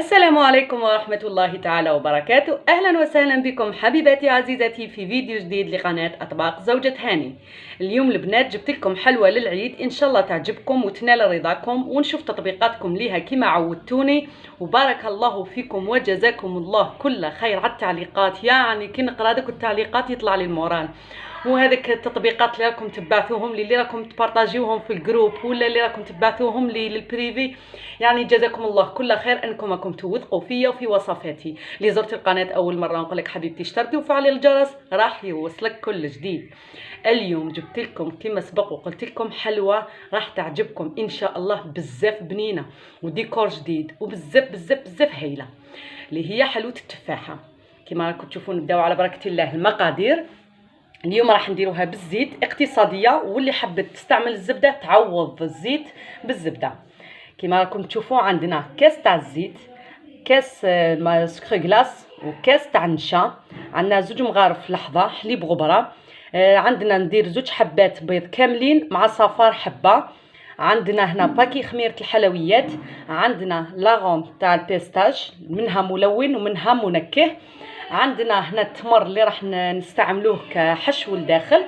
السلام عليكم ورحمة الله تعالى وبركاته. أهلا وسهلا بكم حبيباتي عزيزتي في فيديو جديد لقناة أطباق زوجة هاني. اليوم البنات جبت لكم حلوة للعيد، إن شاء الله تعجبكم وتنال رضاكم، ونشوف تطبيقاتكم ليها كما عودتوني. وبارك الله فيكم وجزاكم الله كل خير على التعليقات، يعني كي نقرا هذوك التعليقات يطلع لي المورال. وهذيك التطبيقات اللي راكم تبعثوهم لي، اللي راكم تبارطاجيوهم في الجروب ولا اللي راكم تبعثوهم لي للبريفي، يعني جزاكم الله كل خير انكم راكم توثقوا فيا وفي وصفاتي. اللي زرت القناه اول مره نقول لك حبيبتي اشتركي وفعلي الجرس راح يوصلك كل جديد. اليوم جبت لكم كما سبق وقلت لكم حلوه راح تعجبكم ان شاء الله، بزاف بنينه وديكور جديد وبزاف بزاف بزاف هايله، اللي هي حلوه التفاحه. كما راكم تشوفون نبداو على بركه الله. المقادير اليوم راح نديروها بالزيت، اقتصاديه، واللي حبت تستعمل الزبده تعوض الزيت بالزبده. كما راكم تشوفوا عندنا كاس تاع الزيت، كاس سكر غلاس، وكاس تاع النشا، عندنا زوج مغارف لحظه حليب غبره، عندنا ندير زوج حبات بيض كاملين مع صفار حبه، عندنا هنا باكي خميره الحلويات، عندنا لاغوم تاع البيستاج منها ملون ومنها منكه، عندنا هنا التمر اللي راح نستعملوه كحشو لداخل،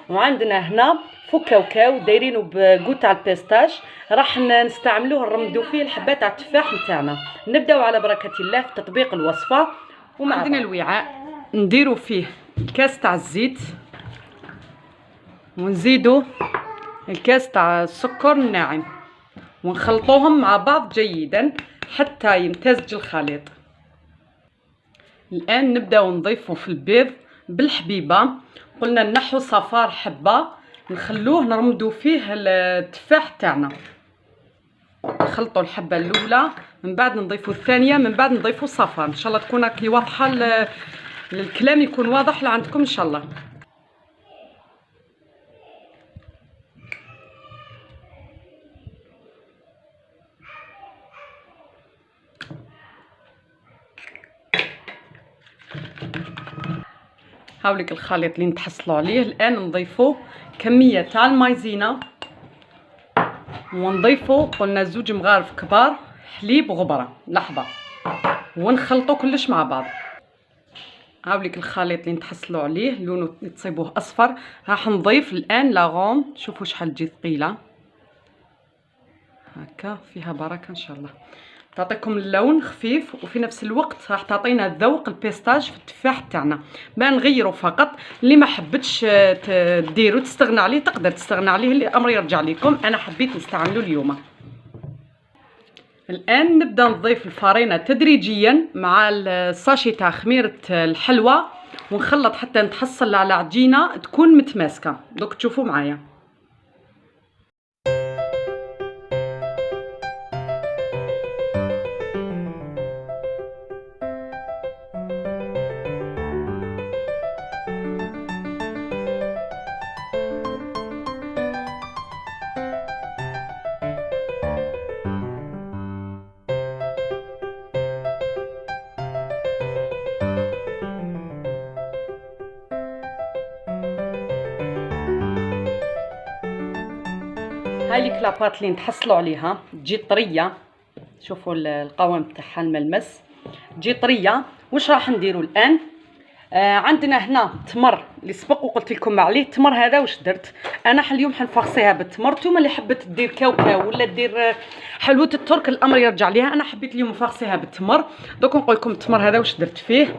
وعندنا هنا فوق كاوكاو دايرينه بقوت تاع البيستاج راح نستعملوه نرمدو فيه الحبات تاع التفاح نتاعنا. نبداو على بركه الله في تطبيق الوصفه. وعندنا الوعاء نديرو فيه الكاس تاع الزيت، ونزيدو الكاس تاع السكر الناعم، ونخلطوهم مع بعض جيدا حتى يمتزج الخليط. الان نبداو نضيفو في البيض بالحبيبه، قلنا نحو صفار حبه نخلوه نرمدو فيه التفاح تاعنا. نخلطوا الحبه الاولى، من بعد نضيفوا الثانيه، من بعد نضيفوا صفار. ان شاء الله تكون راكي واضحه، الكلام يكون واضح لعندكم ان شاء الله. هاوليك الخليط اللي نتحصلوا عليه. الان نضيفوا كميه تاع المايزينا، ونضيفوا قلنا زوج مغارف كبار حليب غبره لحظه، ونخلطوا كلش مع بعض. هاوليك الخليط اللي نتحصلوا عليه لونه تصيبوه اصفر. راح نضيف الان لاغوم، شوفوا شحال تجي ثقيله هكا، فيها بركه ان شاء الله، تعطيكم اللون خفيف وفي نفس الوقت راح تعطينا ذوق البيستاج في التفاح تاعنا. ما نغيروا فقط، اللي ما حبتش تديروا تستغنى عليه تقدر تستغنى عليه، الامر يرجع لكم. انا حبيت نستعمله اليوم. الان نبدا نضيف الفرينه تدريجيا مع الساشي تاع خميره الحلوى، ونخلط حتى نتحصل على عجينه تكون متماسكه. دوك تشوفوا معايا. هاي ليك لاباط اللي نتحصلوا عليها تجي طريه، شوفوا القوام تاعها الملمس تجي طريه. واش راح نديروا الان؟ عندنا هنا تمر اللي سبق وقلت لكم عليه. التمر هذا واش درت انا اليوم حنفرصيها بالتمر. نتوما اللي حبت دير كاوكاو ولا دير حلوه الترك الامر يرجع ليها. انا حبيت اليوم نفرصيها بالتمر. دوك نقول لكم التمر هذا واش درت فيه.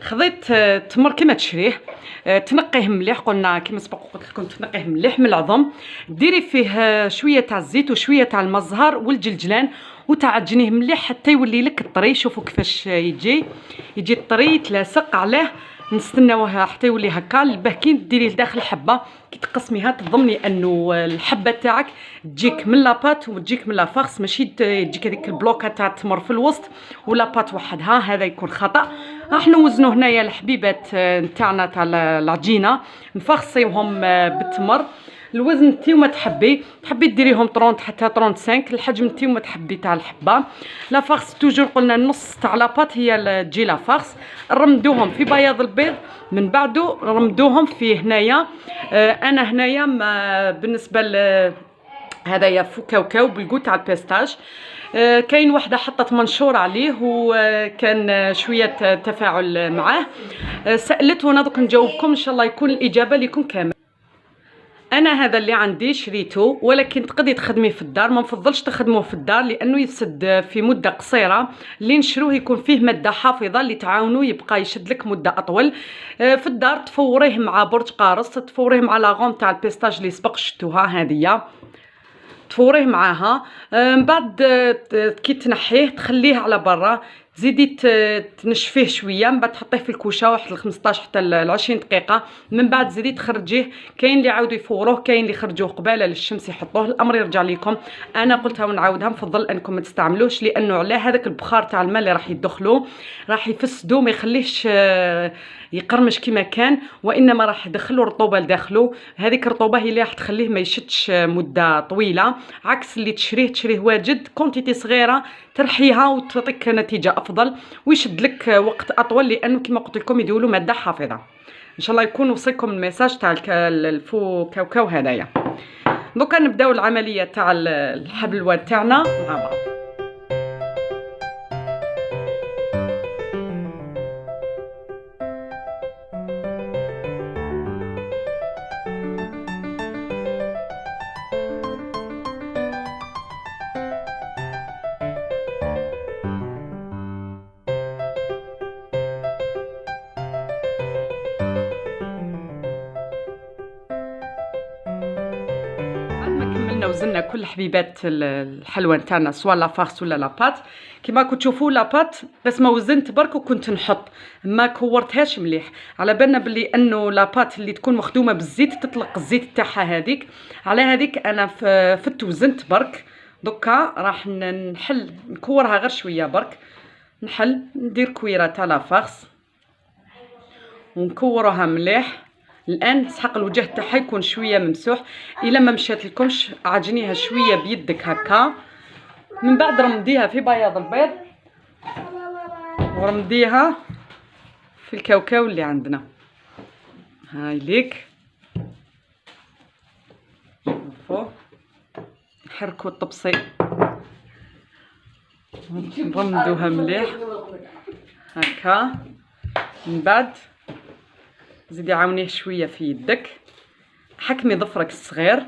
خذيت التمر كما تشريه، تنقيه مليح، قلنا كما سبق قلت لكم تنقيه مليح من العظم، ديري فيه شويه تاع الزيت وشويه تاع المزهر والجلجلان، وتعجنيه مليح حتى يولي لك الطري. شوفوا كيفاش يجي الطري يتلاصق عليه. نستناوها حتى يولي هكا البهكين ديريه لداخل الحبه. كي تقسميها تضمني انه الحبه تاعك تجيك من لاباط وتجيك من لافارس، ماشي تجيك هذيك البلوكه تاع التمر في الوسط ولاباط وحدها، هذا يكون خطا. راح نوزنوا هنايا الحبيبات نتاعنا تاع العجينه، نفخصيوهم بالتمر. الوزن نتايوما تحبي ديريهم 30 حتى 35 الحجم نتايوما تحبي تاع الحبه. لا فارس توجور قلنا نص تاع لاباط هي تجي لا فارس. رمدوهم في بياض البيض، من بعده رمدوهم في هنايا. انا هنايا بالنسبه هذايا فو كاوكاو بالقوت تاع البيستاج. كاين وحده حطت منشور عليه وكان شويه تفاعل معاه. سالت وانا دوك نجاوبكم ان شاء الله يكون الاجابه لكم كامل. انا هذا اللي عندي شريته، ولكن تقدري تخدميه في الدار. ما نفضلش تخدموه في الدار لانه يفسد في مده قصيره. اللي نشروه يكون فيه ماده حافظه اللي تعاونو يبقى يشد لك مده اطول. في الدار تفوريه مع برج قارص، تفوريه مع لاغوم تاع البيستاج اللي سبق شفتوها هذيا، تفوريه معاها. من بعد كي تنحيه تخليه على برا، تزيدي تنشفيه شويه، من بعد تحطيه في الكوشه واحد 15 حتى ل 20 دقيقه. من بعد تزيدي تخرجيه. كاين اللي يعاودوا يفوروه، كاين اللي يخرجوه قباله للشمس يحطوه، الامر يرجع لكم. انا قلتها ونعاودها، نفضل انكم ما تستعملوش لانه على هذاك البخار تاع الماء اللي راح يدخلوه راح يفسدوه، ما يخليهش يقرمش كما كان، وانما راح يدخلوا رطوبه لداخله. هذيك الرطوبه هي اللي راح تخليه ما يشدش مده طويله، عكس اللي تشريه واجد كونتيتي صغيره ترحيها وتعطيك نتيجه افضل ويشد لك وقت اطول، لانه كما قلت لكم يديروا له ماده حافظه. ان شاء الله يكون وصلكم الميساج تاع الفو كاوكاو هدايا. دوكا نبداو العمليه تاع الحبل الواد تاعنا مع بعض. وزلنا كل حبيبات الحلوه نتاعنا، سواء لافارس ولا لاباط. كما كنتوا تشوفوا لاباط بس ما وزنت برك وكنت نحط، ما كورتهاش مليح، على بالنا بلي انه لاباط اللي تكون مخدومه بالزيت تطلق الزيت تاعها هذيك. على هذيك انا فت وزنت برك. دوكا راح نحل نكورها غير شويه برك، نحل ندير كويره تاع لافارس ونكورها مليح. الان سحق الوجه تاعها يكون شويه ممسوح. الا ما مشات لكمش عجنيها شويه بيدك هكا، من بعد رمديها في بياض البيض ورمديها في الكاوكاو اللي عندنا. هاي ليك، شوفوا نحركوا الطبسي نرمدوها مليح هكا. من بعد زيدي عاونيه شويه في يدك، حكمي ظفرك الصغير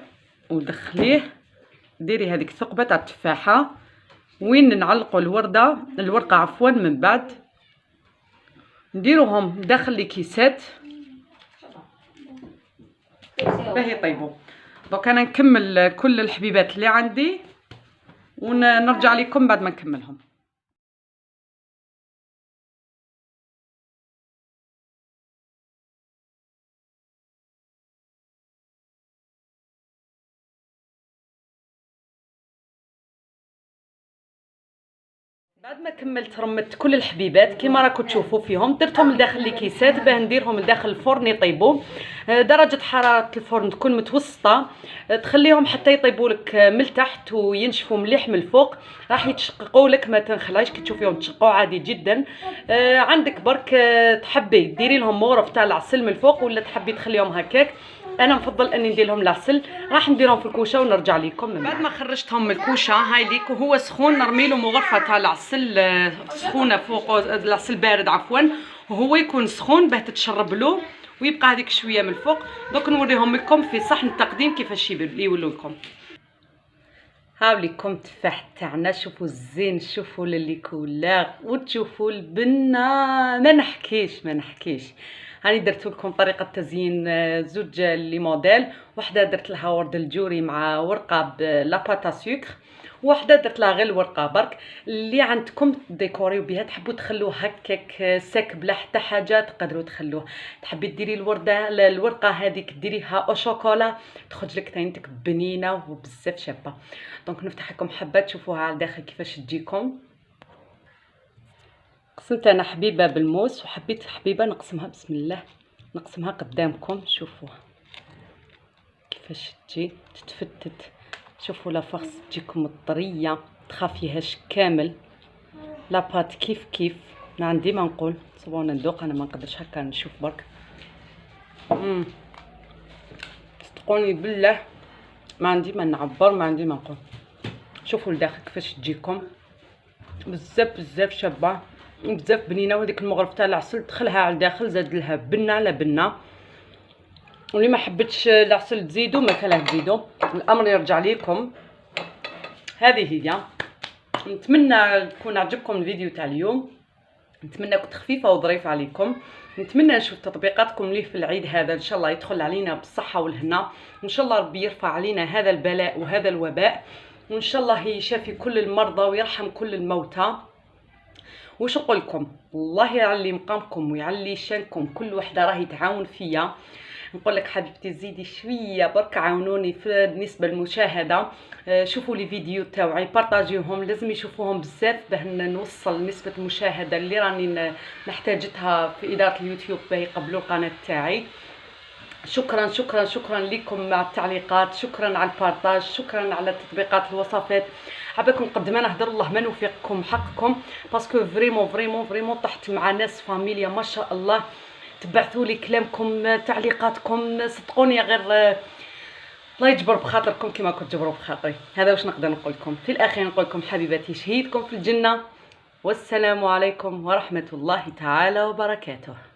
ودخليه. ديري هذيك الثقبه تاع التفاحه وين نعلقوا الورقه عفوا. من بعد نديروهم داخل الكيسات باه يطيبوا. دونك انا نكمل كل الحبيبات اللي عندي ونرجع لكم بعد ما نكملهم. بعد ما كملت رمت كل الحبيبات كما راكم تشوفوا فيهم، درتهم لداخل الكيسات باه نديرهم لداخل الفرن يطيبوا. درجه حراره الفرن تكون متوسطه، تخليهم حتى يطيبوا لك من التحت وينشفوا مليح من الفوق. راح يتشققوا لك، ما تنخلعيش كي تشوفيهم تشققوا عادي جدا. عندك برك تحبي ديري لهم مغرف تاع العسل من الفوق، ولا تحبي تخليهم هكاك. انا نفضل اني ندير لهم العسل. راح نديرهم في الكوشه ونرجع لكم من بعد ما خرجتهم من الكوشه. هاي ليك وهو سخون نرمي له مغرفه تاع العسل سخونه فوق، العسل بارد عفوا، وهو يكون سخون باه تتشرب له ويبقى هذيك شويه من الفوق. دوك نوريهم لكم في صحن التقديم كيفاش يولوا لكم. هاو ليكم التفاح تاعنا، شوفوا الزين، شوفوا للي كولار وتشوفوا البنه، ما نحكيش. هاني درت لكم طريقه تزيين زوج لي موديل. وحده درت لها ورد الجوري مع ورقه بلاباتا سكر، وحده درت لها غير الورقه برك. اللي عندكم ديكوريو بها، تحبوا تخلوه هكاك ساك بلا حتى حاجه تقدروا تخلوه. تحبي ديري الورقه هذيك ديريها او شوكولا تخرج لك تاينتك بنينه وبزاف شابه. دونك نفتح لكم حبه تشوفوها على الداخل كيفاش تجيكم. قسمت انا حبيبه بالموس وحبيت حبيبه نقسمها، بسم الله نقسمها قدامكم. شوفوها كيفاش تجي تتفتت. شوفوا لا فخس تجيكم الطريه تخافيهاش كامل. لاباط كيف ما عندي ما نقول. صبونا ندوق، انا ما نقدرش هكا نشوف برك. صدقوني بالله ما عندي ما نعبر، ما عندي ما نقول. شوفوا لداخل كيفاش تجيكم بزاف بزاف شابه بزاف بنينه. وهذيك المغرف تاع العسل دخلها على الداخل، زاد لها بنه على بنه. واللي ما حبتش العسل تزيدوا مثلا تزيدوا، الامر يرجع ليكم. هذه هي. نتمنى يكون عجبكم الفيديو تاع اليوم، نتمنى كنت خفيفه وظريفه عليكم. نتمنى نشوف تطبيقاتكم ليه في العيد هذا، ان شاء الله يدخل علينا بالصحه والهنا، وان شاء الله ربي يرفع علينا هذا البلاء وهذا الوباء، وان شاء الله يشافي كل المرضى ويرحم كل الموتى. وش نقول لكم، الله يعلي مقامكم ويعلي شانكم، كل وحده راهي تعاون فيا. نقول لك حبيبتي زيدي شويه برك، عاونوني في بالنسبه للمشاهده. شوفوا لي فيديو تاوعي، بارطاجيوهم، لازم يشوفوهم بزاف باه نوصل نسبه المشاهده اللي راني محتاجتها في اداره اليوتيوب باه يقبلوا القناه تاعي. شكرا شكرا شكرا لكم على التعليقات، شكرا على البارطاج، شكرا على التطبيقات الوصفات. حابكم نقدم انا نهضر، الله ما نوفقكم حقكم، باسكو فريمون فريمون فريمون طحت مع ناس فاميليا ما شاء الله، تبعثوا لي كلامكم تعليقاتكم، صدقوني غير الله يجبر بخاطركم كما كنت تجبروا بخاطري. هذا واش نقدر نقول لكم. في الاخير نقول لكم حبيباتي شهيدكم في الجنه، والسلام عليكم ورحمه الله تعالى وبركاته.